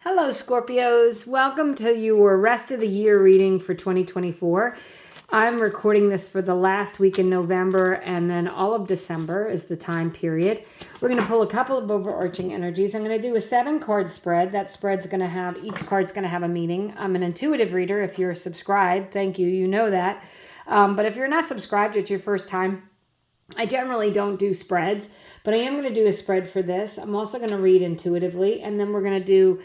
Hello, Scorpios. Welcome to your rest of the year reading for 2024. I'm recording this for the last week in November, and then all of December is the time period. We're going to pull a couple of overarching energies. I'm going to do a 7-card spread. That spread's going to have, each card's going to have a meaning. I'm an intuitive reader. If you're subscribed, thank you. You know that. But if you're not subscribed, it's your first time. I generally don't do spreads, but I am going to do a spread for this. I'm also going to read intuitively, and then we're going to do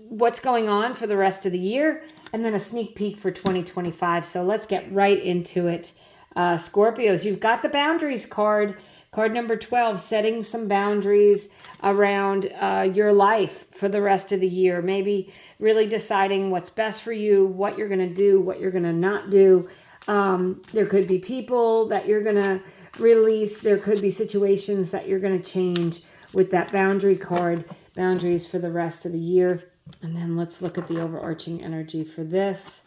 what's going on for the rest of the year, and then a sneak peek for 2025. So let's get right into it. Scorpios, you've got the boundaries card number 12, setting some boundaries around your life for the rest of the year. Maybe really deciding what's best for you, what you're going to do, what you're going to not do. There could be people that you're going to release. There could be situations that you're going to change with that boundary card, boundaries for the rest of the year. And then let's look at the overarching energy for this.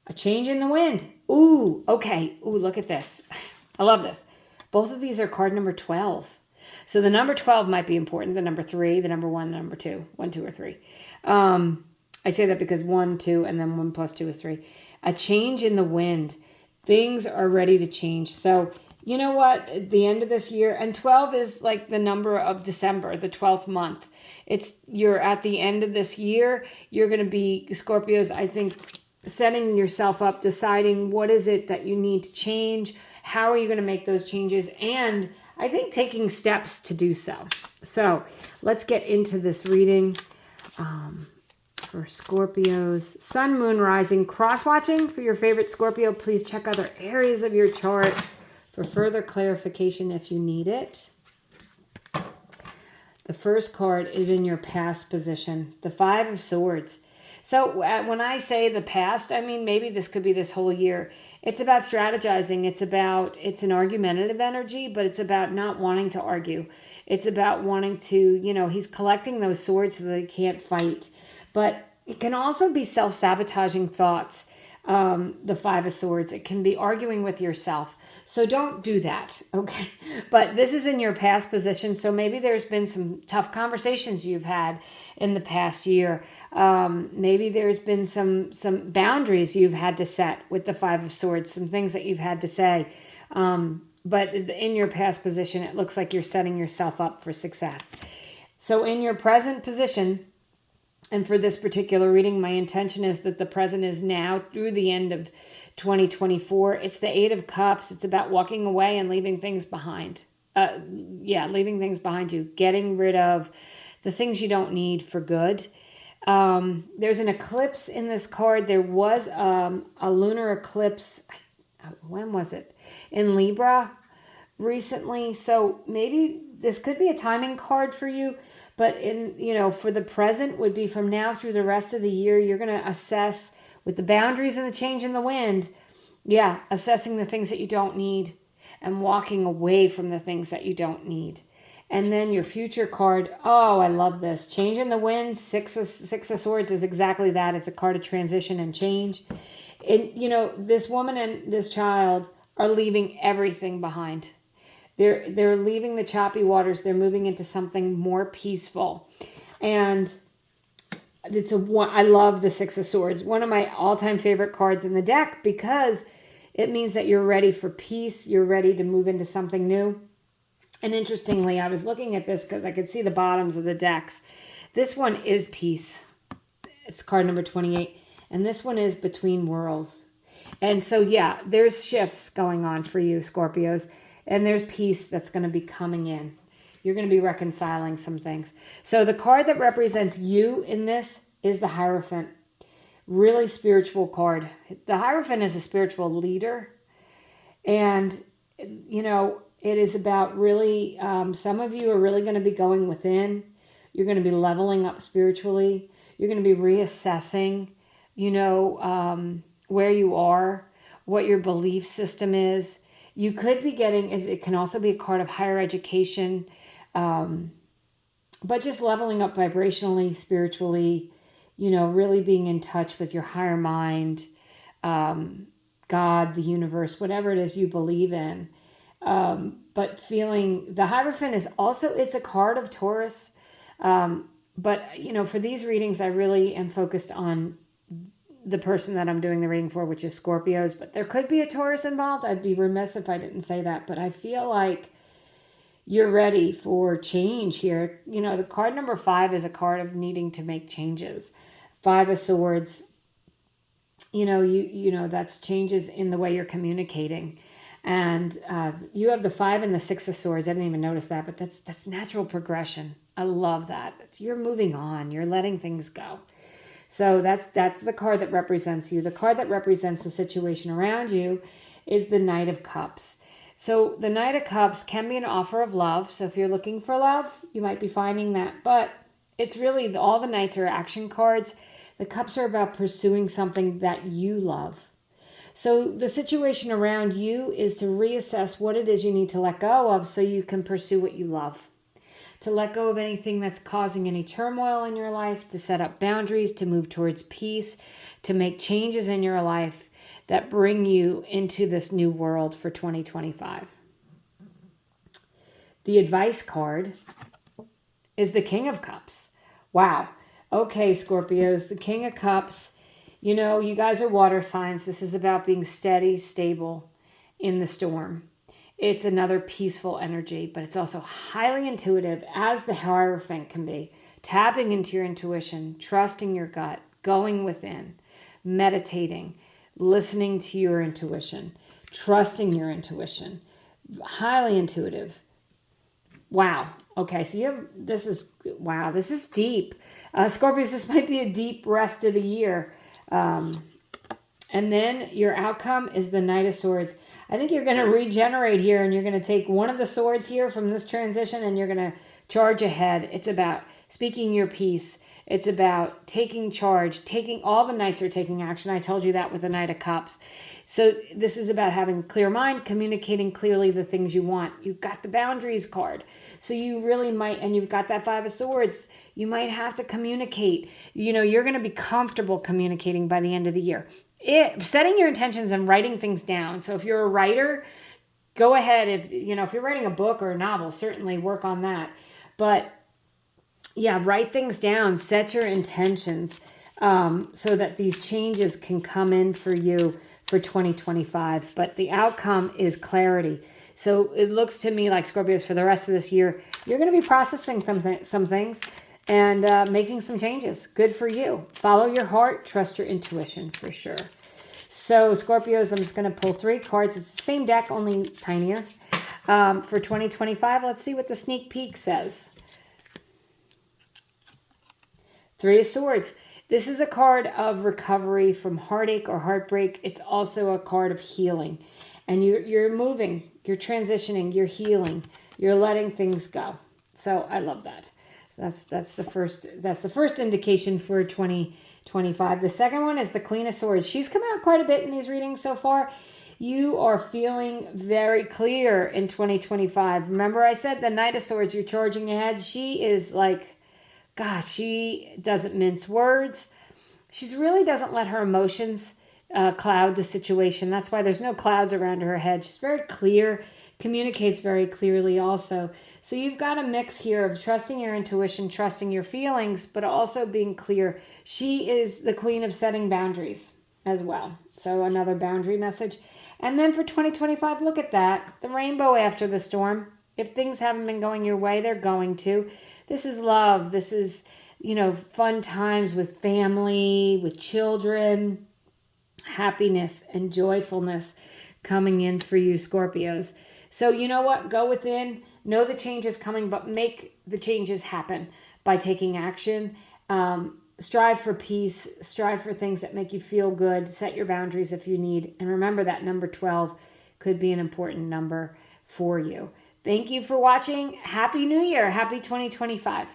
A change in the wind. Ooh, okay. Ooh, look at this. I love this. Both of these are card number 12. So the number 12 might be important. The number 3, the number 1, the number 2. 1, 2, or 3. I say that because 1, 2, and then 1 plus 2 is 3. A change in the wind. Things are ready to change. So you know what? At the end of this year, and 12 is like the number of December, the 12th month. You're at the end of this year. You're going to be, Scorpios, I think, setting yourself up, deciding what is it that you need to change. How are you going to make those changes? And I think taking steps to do so. So let's get into this reading. For Scorpios, Sun, Moon, Rising, cross-watching for your favorite Scorpio. Please check other areas of your chart for further clarification if you need it. The first card is in your past position, the 5 of Swords. So when I say the past, I mean maybe this could be this whole year. It's about strategizing. It's an argumentative energy, but it's about not wanting to argue. It's about wanting to, he's collecting those swords so that he can't fight. But it can also be self-sabotaging thoughts, the 5 of Swords. It can be arguing with yourself. So don't do that, okay? But this is in your past position, so maybe there's been some tough conversations you've had in the past year. Maybe there's been some boundaries you've had to set with the 5 of Swords, some things that you've had to say. But in your past position, it looks like you're setting yourself up for success. So in your present position, and for this particular reading, my intention is that the present is now through the end of 2024. It's the 8 of Cups. It's about walking away and leaving things behind. Leaving things behind you. Getting rid of the things you don't need for good. There's an eclipse in this card. There was a lunar eclipse. When was it? In Libra recently. So maybe this could be a timing card for you. But for the present would be from now through the rest of the year, you're going to assess with the boundaries and the change in the wind. Yeah, assessing the things that you don't need and walking away from the things that you don't need. And then your future card. Oh, I love this. Change in the wind. Six of Swords is exactly that. It's a card of transition and change. And, this woman and this child are leaving everything behind. They're leaving the choppy waters. They're moving into something more peaceful. And I love the 6 of Swords. One of my all-time favorite cards in the deck because it means that you're ready for peace. You're ready to move into something new. And interestingly, I was looking at this because I could see the bottoms of the decks. This one is peace. It's card number 28. And this one is between worlds. And so, yeah, there's shifts going on for you, Scorpios. And there's peace that's going to be coming in. You're going to be reconciling some things. So the card that represents you in this is the Hierophant. Really spiritual card. The Hierophant is a spiritual leader. And, it is about really, some of you are really going to be going within. You're going to be leveling up spiritually. You're going to be reassessing, where you are, what your belief system is. You could be it can also be a card of higher education, but just leveling up vibrationally, spiritually, really being in touch with your higher mind, God, the universe, whatever it is you believe in. But feeling the Hierophant is also, it's a card of Taurus, But, for these readings, I really am focused on the person that I'm doing the reading for, which is Scorpios. But there could be a Taurus involved. I'd be remiss if I didn't say that. But I feel like you're ready for change here. The card number 5 is a card of needing to make changes. 5 of Swords, that's changes in the way you're communicating. And you have the 5 and the 6 of Swords. I didn't even notice that, but that's natural progression. I love that. You're moving on. You're letting things go. So that's the card that represents you. The card that represents the situation around you is the Knight of Cups. So the Knight of Cups can be an offer of love. So if you're looking for love, you might be finding that. But it's really, all the Knights are action cards. The Cups are about pursuing something that you love. So the situation around you is to reassess what it is you need to let go of so you can pursue what you love. To let go of anything that's causing any turmoil in your life, to set up boundaries, to move towards peace, to make changes in your life that bring you into this new world for 2025. The advice card is the King of Cups. Wow. Okay, Scorpios, the King of Cups. You guys are water signs. This is about being steady, stable in the storm. It's another peaceful energy, but it's also highly intuitive, as the Hierophant can be. Tapping into your intuition, trusting your gut, going within, meditating, listening to your intuition, trusting your intuition. Highly intuitive. Wow. Okay, so this is deep. Scorpios, this might be a deep rest of the year. And then your outcome is the Knight of Swords. I think you're going to regenerate here, and you're going to take one of the swords here from this transition, and you're going to charge ahead. It's about speaking your piece. It's about taking charge. All the Knights are taking action. I told you that with the Knight of Cups. So this is about having a clear mind, communicating clearly the things you want. You've got the boundaries card. So you really might, and you've got that 5 of Swords. You might have to communicate. You're going to be comfortable communicating by the end of the year. Setting your intentions and writing things down. So if you're a writer, go ahead. If you're writing a book or a novel, certainly work on that. But yeah, write things down. Set your intentions so that these changes can come in for you for 2025. But the outcome is clarity. So it looks to me like, Scorpios, for the rest of this year, you're going to be processing some things and making some changes. Good for you. Follow your heart. Trust your intuition for sure. So Scorpios, I'm just going to pull 3 cards. It's the same deck, only tinier. For 2025, let's see what the sneak peek says. 3 of Swords. This is a card of recovery from heartache or heartbreak. It's also a card of healing. And you're moving, you're transitioning, you're healing, you're letting things go. So I love that. So that's the first indication for 2025. The second one is the Queen of Swords. She's come out quite a bit in these readings so far. You are feeling very clear in 2025. Remember I said the Knight of Swords, you're charging ahead. She is like, gosh, she doesn't mince words. She really doesn't let her emotions cloud the situation. That's why there's no clouds around her head. She's very clear, communicates very clearly also. So you've got a mix here of trusting your intuition, trusting your feelings, but also being clear. She is the queen of setting boundaries as well. So another boundary message. And then for 2025, look at that. The rainbow after the storm. If things haven't been going your way, they're going to. This is love. This is, fun times with family, with children, happiness and joyfulness coming in for you, Scorpios. So you know what? Go within, know the change is coming, but make the changes happen by taking action. Strive for peace, strive for things that make you feel good, set your boundaries if you need. And remember that number 12 could be an important number for you. Thank you for watching. Happy New Year. Happy 2025.